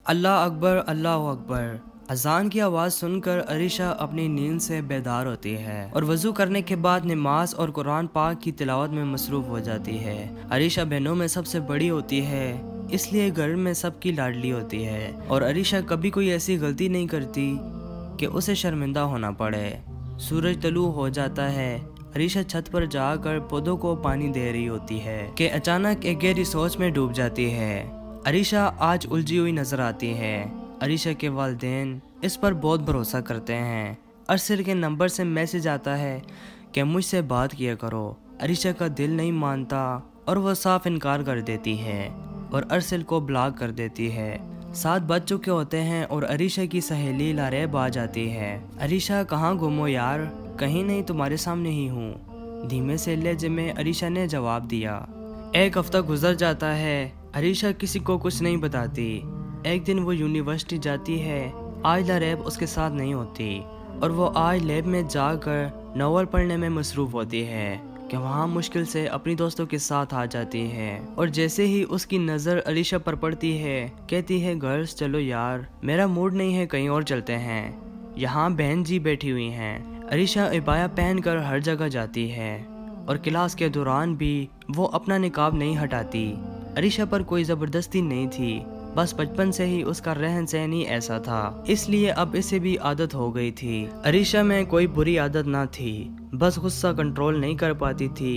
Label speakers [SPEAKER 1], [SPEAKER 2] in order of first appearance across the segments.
[SPEAKER 1] अल्लाह अकबर, अल्लाह अकबर। अजान की आवाज़ सुनकर अरीशा अपनी नींद से बेदार होती है और वज़ू करने के बाद नमाज और कुरान पाक की तिलावत में मसरूफ़ हो जाती है। अरीशा बहनों में सबसे बड़ी होती है, इसलिए घर में सबकी लाडली होती है और अरीशा कभी कोई ऐसी गलती नहीं करती कि उसे शर्मिंदा होना पड़े। सूरज तलू हो जाता है। अरीशा छत पर जाकर पौधों को पानी दे रही होती है कि अचानक एक गहरी सोच में डूब जाती है। अरीशा आज उलझी हुई नजर आती है। अरीशा के वालिदैन इस पर बहुत भरोसा करते हैं। अरसल के नंबर से मैसेज आता है कि मुझसे बात किया करो। अरीशा का दिल नहीं मानता और वह साफ इनकार कर देती है और अरसल को ब्लॉक कर देती है। 7 बज चुके होते हैं और अरीशा की सहेली लारेब आ जाती है। अरीशा, कहाँ गुम हो यार? कहीं नहीं, तुम्हारे सामने ही हूँ, धीमे से लहजे में अरीशा ने जवाब दिया। 1 हफ्ता गुजर जाता है। अरीशा किसी को कुछ नहीं बताती। एक दिन वो यूनिवर्सिटी जाती है। आज लारेब उसके साथ नहीं होती और वो आज लैब में जाकर नॉवल पढ़ने में मसरूफ़ होती है कि वहाँ मुश्किल से अपनी दोस्तों के साथ आ जाती है। और जैसे ही उसकी नज़र अरीशा पर पड़ती है, कहती है, गर्ल्स चलो यार, मेरा मूड नहीं है, कहीं और चलते हैं, यहाँ बहन जी बैठी हुई हैं। अरीशा इबाया पहनकर हर जगह जाती है और क्लास के दौरान भी वो अपना निकाब नहीं हटाती। अरीशा पर कोई ज़बरदस्ती नहीं थी, बस बचपन से ही उसका रहन सहन ही ऐसा था, इसलिए अब इसे भी आदत हो गई थी। अरीशा में कोई बुरी आदत ना थी, बस गुस्सा कंट्रोल नहीं कर पाती थी।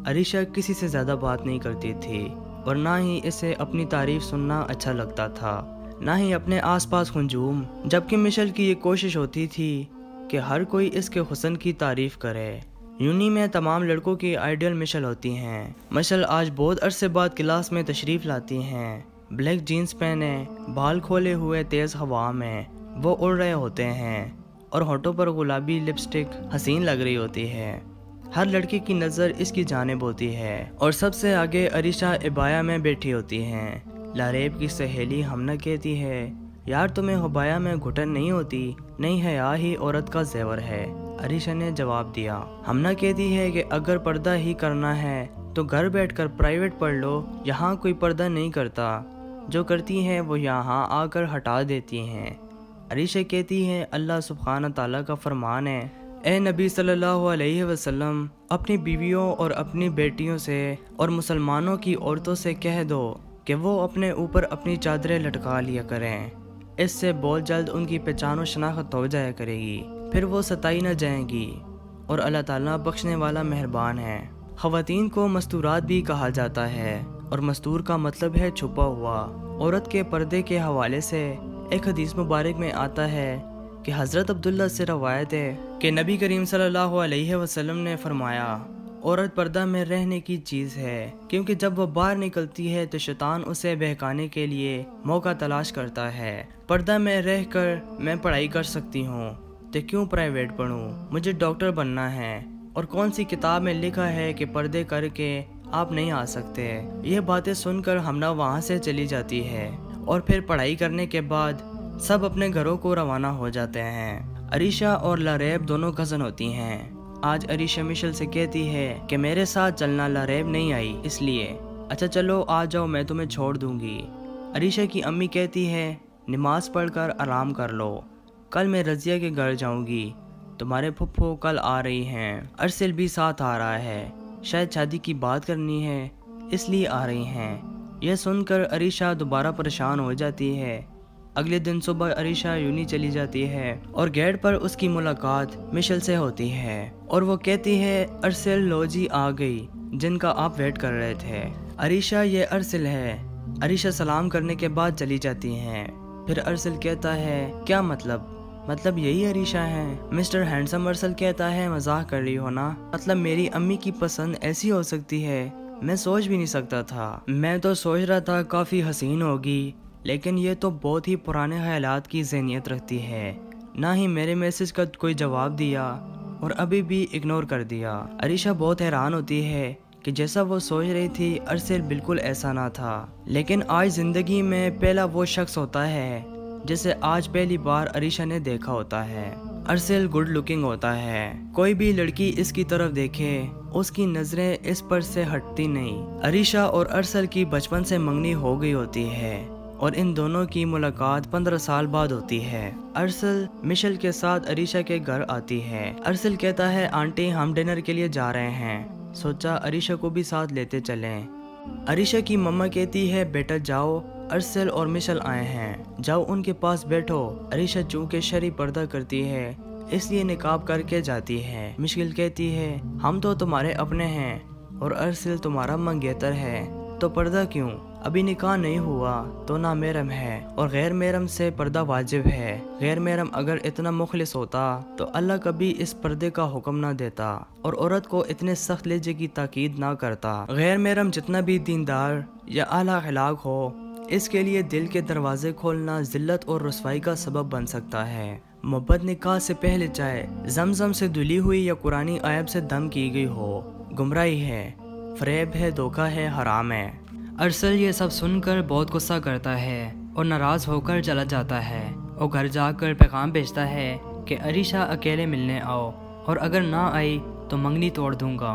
[SPEAKER 1] अरीशा किसी से ज़्यादा बात नहीं करती थी और ना ही इसे अपनी तारीफ सुनना अच्छा लगता था, ना ही अपने आसपास हुजूम। जबकि मिशेल की ये कोशिश होती थी कि हर कोई इसके हुस्न की तारीफ करे। यूनी में तमाम लड़कों की आइडियल मिशेल होती हैं। मिशेल आज बहुत अरसे बाद क्लास में तशरीफ़ लाती हैं। ब्लैक जीन्स पहने, बाल खोले हुए तेज़ हवा में वो उड़ रहे होते हैं और होठों पर गुलाबी लिपस्टिक हसीन लग रही होती है। हर लड़के की नज़र इसकी जानिब होती है और सबसे आगे अरीशा इबाया में बैठी होती हैं। लारेब की सहेली हमना कहती है, यार तुम्हें हुबाया में घुटन नहीं होती? नहीं, हया ही औरत का जेवर है, अरीशा ने जवाब दिया। हमना कहती है कि अगर पर्दा ही करना है तो घर बैठकर प्राइवेट पढ़ लो, यहाँ कोई पर्दा नहीं करता, जो करती हैं वो यहाँ आकर हटा देती हैं। अरीशा कहती है, अल्लाह सुब्हान ताला का फरमान है, ए नबी सल्लल्लाहु अलैहि वसल्लम, अपनी बीवियों और अपनी बेटियों से और मुसलमानों की औरतों से कह दो कि वो अपने ऊपर अपनी चादरें लटका लिया करें, इससे बहुत जल्द उनकी पहचान और शनाख्त हो जाया करेगी, फिर वो सताई न जाएंगी और अल्लाह ताला बख्शने वाला मेहरबान है। ख़वातीन को मस्तूरात भी कहा जाता है और मस्तूर का मतलब है छुपा हुआ। औरत के पर्दे के हवाले से एक हदीस मुबारक में आता है कि हज़रत अब्दुल्ला से रवायत है कि नबी करीम सल्लल्लाहु अलैहि वसल्लम ने फरमाया, औरत पर्दा में रहने की चीज़ है, क्योंकि जब वह बाहर निकलती है तो शैतान उसे बहकाने के लिए मौका तलाश करता है। पर्दा में रहकर मैं पढ़ाई कर सकती हूँ तो क्यों प्राइवेट पढ़ूँ? मुझे डॉक्टर बनना है और कौन सी किताब में लिखा है कि पर्दे करके आप नहीं आ सकते? ये बातें सुनकर हमना वहाँ से चली जाती है और फिर पढ़ाई करने के बाद सब अपने घरों को रवाना हो जाते हैं। अरीशा और लारेब दोनों कज़न होती हैं। आज अरीशा मिशेल से कहती है कि मेरे साथ चलना, लारेब नहीं आई इसलिए। अच्छा चलो आ जाओ, मैं तुम्हें छोड़ दूंगी। अरीशा की अम्मी कहती है, नमाज पढ़कर आराम कर लो, कल मैं रज़िया के घर जाऊंगी, तुम्हारे फुफ्फो कल आ रही हैं, अरसल भी साथ आ रहा है, शायद शादी की बात करनी है इसलिए आ रही हैं। यह सुनकर अरीशा दोबारा परेशान हो जाती है। अगले दिन सुबह अरीशा यूनी चली जाती है और गेट पर उसकी मुलाकात मिशेल से होती है और वो कहती है, अरसल लो जी आ गई, जिनका आप वेट कर रहे थे। अरीशा, ये अरसल है। अरीशा सलाम करने के बाद चली जाती हैं। फिर अरसल कहता है, क्या मतलब यही अरीशा है? मिस्टर हैंडसम, अरसल कहता है, मजाक कर रही हो ना? मतलब मेरी अम्मी की पसंद ऐसी हो सकती है? मैं सोच भी नहीं सकता था। मैं तो सोच रहा था काफ़ी हसीन होगी, लेकिन ये तो बहुत ही पुराने ख्यालात की ज़हनियत रखती है। ना ही मेरे मैसेज का कोई जवाब दिया और अभी भी इग्नोर कर दिया। अरीशा बहुत हैरान होती है कि जैसा वो सोच रही थी अरसल बिल्कुल ऐसा ना था, लेकिन आज ज़िंदगी में पहला वो शख्स होता है जिसे आज पहली बार अरीशा ने देखा होता है। अरसल गुड लुकिंग होता है। कोई भी लड़की इसकी तरफ देखे उसकी नजरें इस पर से हटती नहीं। अरीशा और अरसल की बचपन से मंगनी हो गई होती है और इन दोनों की मुलाकात 15 साल बाद होती है। अरसल मिशेल के साथ अरीशा के घर आती है। अरसल कहता है आंटी हम डिनर के लिए जा रहे हैं, सोचा अरीशा को भी साथ लेते चलें। अरीशा की मम्मा कहती है बेटा जाओ, अरसल और मिशेल आए हैं, जाओ उनके पास बैठो। अरीशा चूंकि शरी पर्दा करती है इसलिए निकाब करके जाती है। मिशेल कहती है हम तो तुम्हारे अपने हैं और अरसल तुम्हारा मंगेतर है, तो पर्दा क्यों? अभी निकाह नहीं हुआ तो ना महरम है और गैर महरम से पर्दा वाजिब है। गैर महरम अगर इतना मुखलिस होता तो अल्लाह कभी इस पर्दे का हुक्म ना देता और औरत को इतने सख्त लहजे की ताकीद ना करता। गैर महरम जितना भी दीनदार या आला अखलाक हो, इसके लिए दिल के दरवाजे खोलना जिल्लत और रुसवाई का सबब बन सकता है। मोहब्बत निकाह से पहले चाहे जमजम से धुली हुई या कुरानी आयत से दम की गई हो, गुमराही है, फरेब है, धोखा है, हराम है। अरसल ये सब सुनकर बहुत गुस्सा करता है और नाराज़ होकर चला जाता है और घर जाकर पैगाम भेजता है कि अरीशा अकेले मिलने आओ और अगर ना आई तो मंगनी तोड़ दूंगा,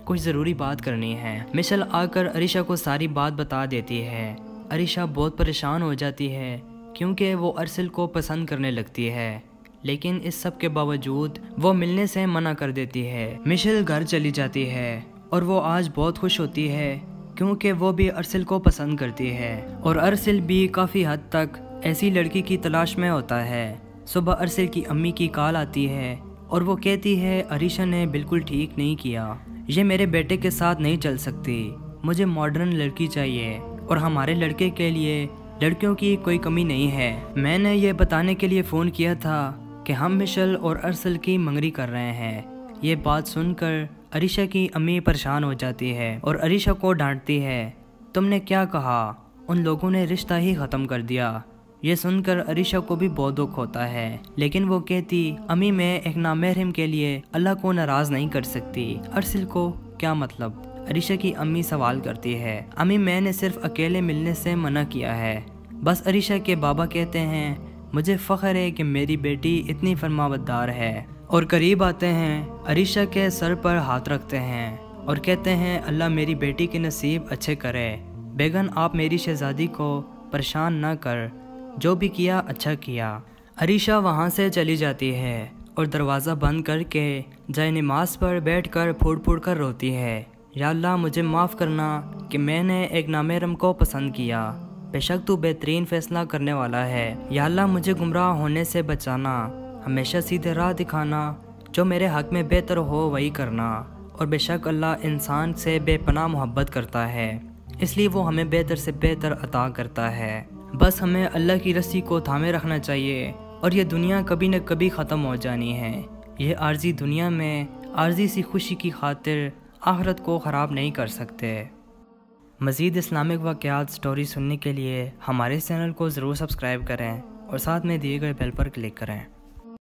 [SPEAKER 1] कुछ ज़रूरी बात करनी है। मिशेल आकर अरीशा को सारी बात बता देती है। अरीशा बहुत परेशान हो जाती है क्योंकि वो अरसल को पसंद करने लगती है, लेकिन इस सब के बावजूद वो मिलने से मना कर देती है। मिशेल घर चली जाती है और वो आज बहुत खुश होती है क्योंकि वो भी अरसल को पसंद करती है और अरसल भी काफ़ी हद तक ऐसी लड़की की तलाश में होता है। सुबह अरसल की अम्मी की कॉल आती है और वो कहती है अरीशा ने बिल्कुल ठीक नहीं किया, ये मेरे बेटे के साथ नहीं चल सकती, मुझे मॉडर्न लड़की चाहिए और हमारे लड़के के लिए लड़कियों की कोई कमी नहीं है। मैंने ये बताने के लिए फ़ोन किया था कि हम मिशेल और अरसल की मंगनी कर रहे हैं। ये बात सुनकर अरीशा की अम्मी परेशान हो जाती है और अरीशा को डांटती है, तुमने क्या कहा, उन लोगों ने रिश्ता ही ख़त्म कर दिया। ये सुनकर अरीशा को भी बहुत दुख होता है, लेकिन वो कहती अम्मी मैं एक नामहरम के लिए अल्लाह को नाराज़ नहीं कर सकती। अरसल को क्या मतलब? अरीशा की अम्मी सवाल करती है। अम्मी मैंने सिर्फ अकेले मिलने से मना किया है, बस। अरीशा के बाबा कहते हैं मुझे फ़ख्र है कि मेरी बेटी इतनी फरमाबरदार है और करीब आते हैं, अरीशा के सर पर हाथ रखते हैं और कहते हैं अल्लाह मेरी बेटी के नसीब अच्छे करे। बेगन आप मेरी शहजादी को परेशान ना कर, जो भी किया अच्छा किया। अरीशा वहाँ से चली जाती है और दरवाज़ा बंद करके जाए नमाज पर बैठकर फूट फूट कर रोती है, या अल्लाह मुझे माफ़ करना कि मैंने एक नामहरम को पसंद किया, बेशक तू बेहतरीन फ़ैसला करने वाला है। या अल्लाह मुझे गुमराह होने से बचाना, हमेशा सीधे राह दिखाना, जो मेरे हक़ में बेहतर हो वही करना। और बेशक अल्लाह इंसान से बेपनाह मोहब्बत करता है, इसलिए वो हमें बेहतर से बेहतर अता करता है। बस हमें अल्लाह की रस्सी को थामे रखना चाहिए और ये दुनिया कभी न कभी ख़त्म हो जानी है। ये आर्जी दुनिया में आर्जी सी खुशी की खातिर आखिरत को ख़राब नहीं कर सकते। मज़ीद इस्लामिक वाक़यात स्टोरी सुनने के लिए हमारे चैनल को ज़रूर सब्सक्राइब करें और साथ में दिए गए बेल पर क्लिक करें।